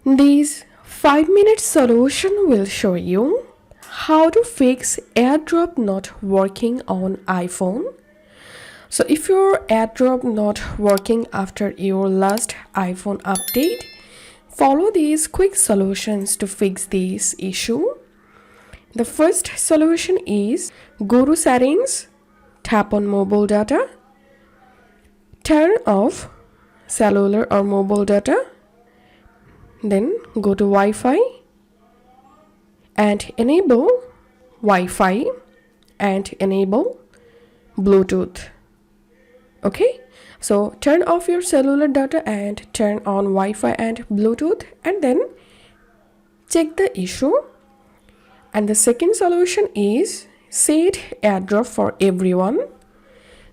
This 5-minute solution will show you how to fix Airdrop not working on iPhone. So if your Airdrop not working after your last iPhone update, follow these quick solutions to fix this issue. The first solution is go to settings, tap on mobile data, turn off cellular or mobile data, then go to Wi-Fi and enable Wi-Fi and enable Bluetooth. Okay, so turn off your cellular data and turn on Wi-Fi and Bluetooth, and then check the issue. And the second solution is set Airdrop for everyone.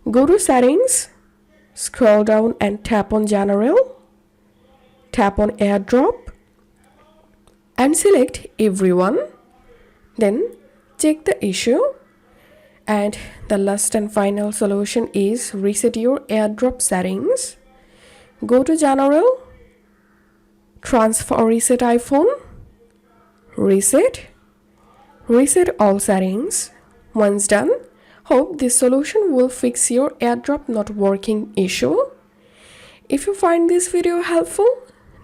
Go to settings, scroll down and tap on general, tap on Airdrop and select everyone. Then check the issue. And the last and final solution is reset your Airdrop settings. Go to general, transfer reset iPhone, reset all settings. Once done, hope this solution will fix your Airdrop not working issue. If you find this video helpful,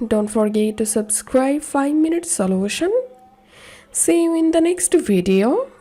don't forget to subscribe 5-minute solution. See you in the next video.